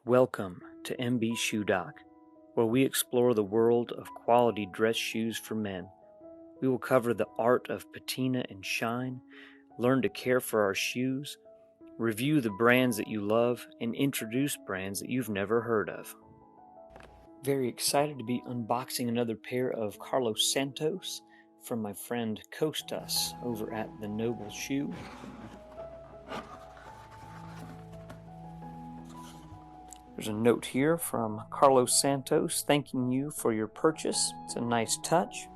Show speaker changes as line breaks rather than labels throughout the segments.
Welcome to MB Shoe Doc, where we explore the world of quality dress shoes for men. We will cover the art of patina and shine, learn to care for our shoes, review the brands that you love, and introduce brands that you've never heard of. Very excited to be unboxing another pair of Carlos Santos from my friend Kostas over at the Noble Shoe. There's a note here from Carlos Santos thanking you for your purchase. It's a nice touch.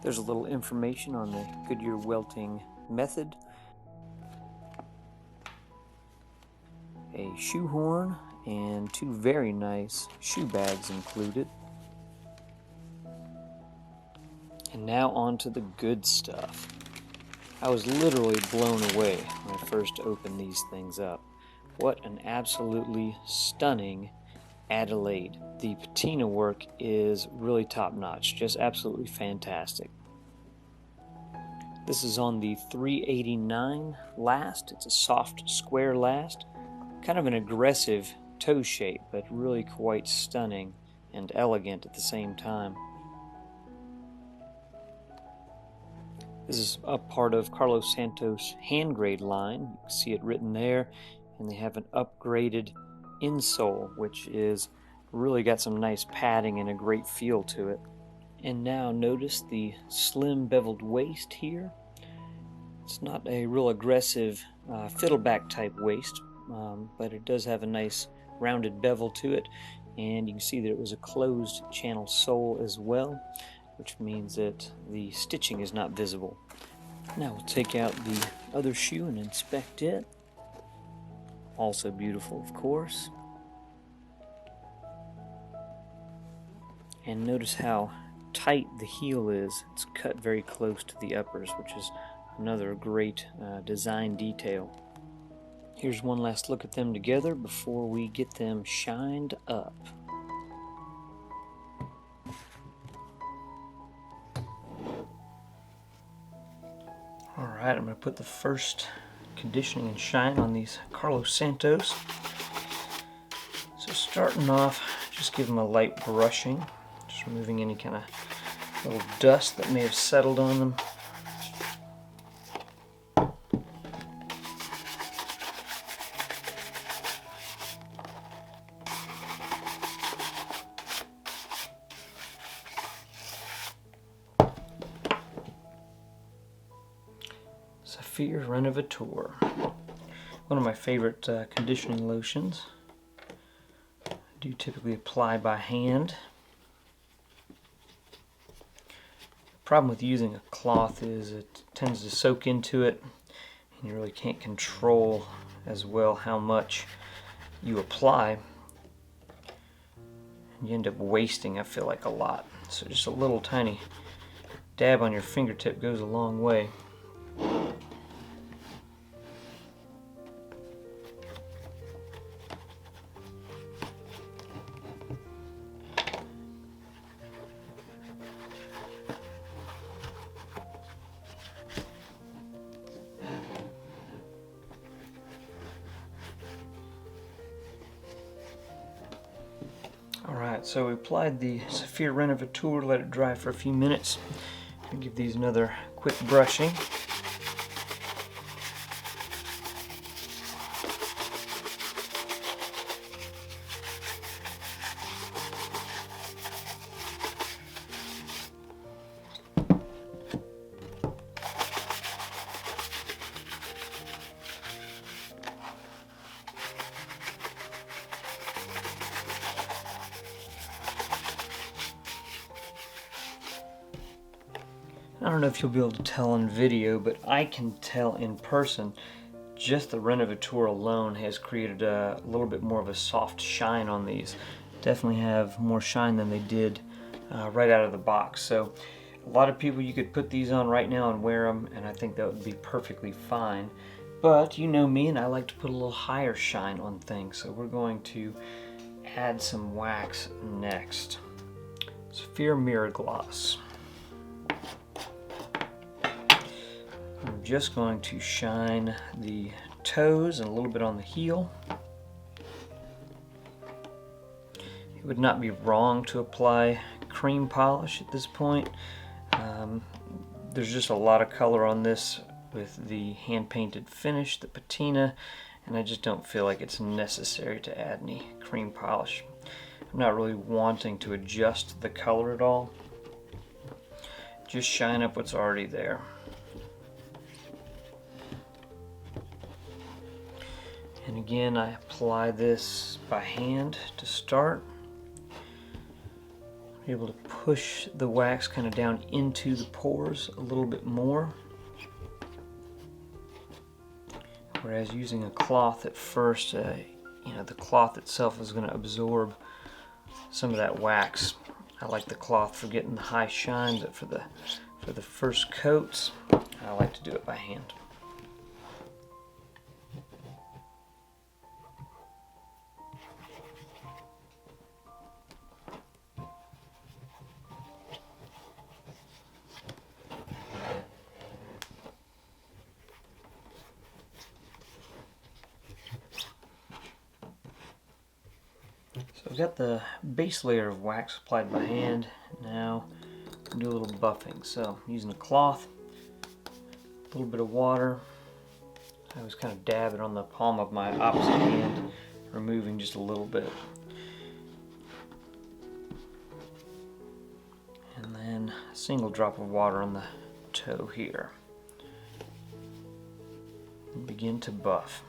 There's a little information on the Goodyear welting method. A shoe horn and two very nice shoe bags included. And now on to the good stuff. I was literally blown away when I first opened these things up. What an absolutely stunning Adelaide. The patina work is really top-notch, just absolutely fantastic. This is on the 389 last. It's a soft square last, kind of an aggressive toe shape, but really quite stunning and elegant at the same time. This is a part of Carlos Santos Handgrade line. You can see it written there. And they have an upgraded insole, which is really got some nice padding and a great feel to it. And now notice the slim beveled waist here. It's not a real aggressive fiddleback type waist, but it does have a nice rounded bevel to it. And you can see that it was a closed channel sole as well, which means that the stitching is not visible. Now we'll take out the other shoe and inspect it. Also beautiful, of course. And notice how tight the heel is. It's cut very close to the uppers, which is another great design detail. Here's one last look at them together before we get them shined up. Alright, I'm going to put the first conditioning and shine on these Carlos Santos. So starting off, just give them a light brushing, just removing any kind of little dust that may have settled on them. Saphir Renovateur, one of my favorite conditioning lotions. I do typically apply by hand. The problem with using a cloth is it tends to soak into it, and you really can't control as well how much you apply, and you end up wasting, I feel like, a lot. So just a little tiny dab on your fingertip goes a long way. Alright, so we applied the Saphir Renovateur, let it dry for a few minutes. I'll give these another quick brushing. I don't know if you'll be able to tell in video, but I can tell in person. Just the Renovateur alone has created a little bit more of a soft shine on these. Definitely have more shine than they did right out of the box. So a lot of people, you could put these on right now and wear them, and I think that would be perfectly fine. But you know me, and I like to put a little higher shine on things. So we're going to add some wax next. Saphir Mirror Gloss. I'm just going to shine the toes and a little bit on the heel. It would not be wrong to apply cream polish at this point. There's just a lot of color on this with the hand-painted finish, the patina, and I just don't feel like it's necessary to add any cream polish. I'm not really wanting to adjust the color at all. Just shine up what's already there. And again, I apply this by hand to start. I'm able to push the wax kind of down into the pores a little bit more. Whereas using a cloth at first, the cloth itself is going to absorb some of that wax. I like the cloth for getting the high shine, but for the first coats, I like to do it by hand. So I've got the base layer of wax applied by hand. Now I'm do a little buffing. So I'm using a cloth, a little bit of water. I always kind of dab it on the palm of my opposite hand, removing just a little bit. And then a single drop of water on the toe here. And begin to buff.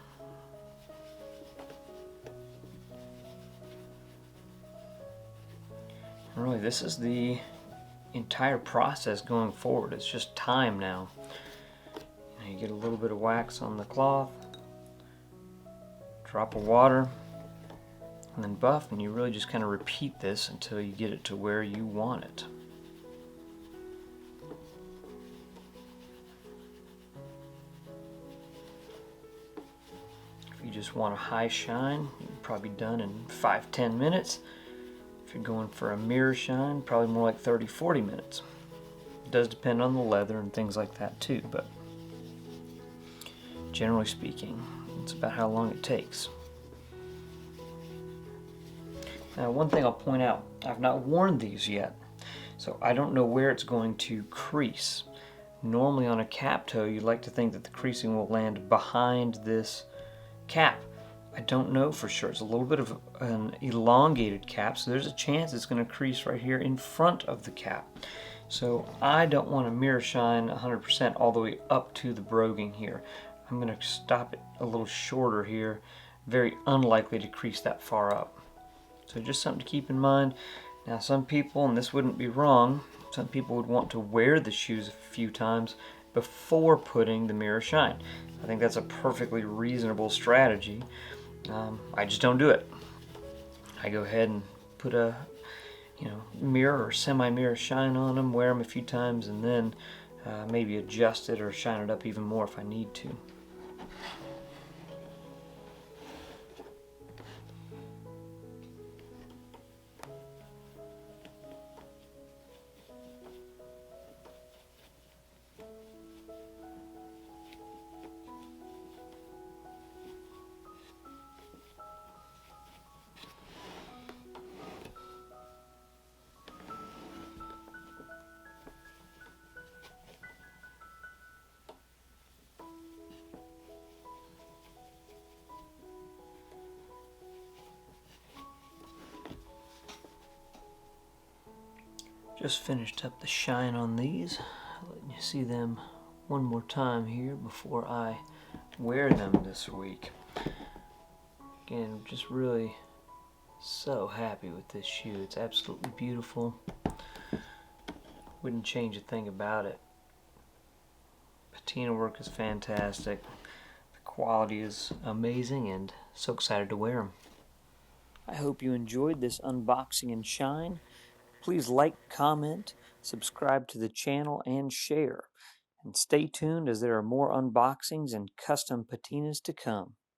And really, this is the entire process going forward. It's just time now. You get a little bit of wax on the cloth, drop of water, and then buff, and you really just kind of repeat this until you get it to where you want it. If you just want a high shine, you're probably done in 5-10 minutes. If you're going for a mirror shine, probably more like 30-40 minutes. It does depend on the leather and things like that too, but generally speaking, it's about how long it takes. Now, one thing I'll point out, I've not worn these yet, so I don't know where it's going to crease. Normally on a cap toe, you'd like to think that the creasing will land behind this cap. I don't know for sure. It's a little bit of an elongated cap, so there's a chance it's going to crease right here in front of the cap. So I don't want to mirror shine 100% all the way up to the broguing here. I'm going to stop it a little shorter here. Very unlikely to crease that far up. So just something to keep in mind. Now some people, and this wouldn't be wrong, some people would want to wear the shoes a few times before putting the mirror shine. I think that's a perfectly reasonable strategy. I just don't do it. I go ahead and put a mirror or semi-mirror shine on them, wear them a few times, and then maybe adjust it or shine it up even more if I need to. Just finished up the shine on these. Letting you see them one more time here before I wear them this week. Again, just really so happy with this shoe. It's absolutely beautiful. Wouldn't change a thing about it. Patina work is fantastic. The quality is amazing, and so excited to wear them. I hope you enjoyed this unboxing and shine. Please like, comment, subscribe to the channel, and share. And stay tuned as there are more unboxings and custom patinas to come.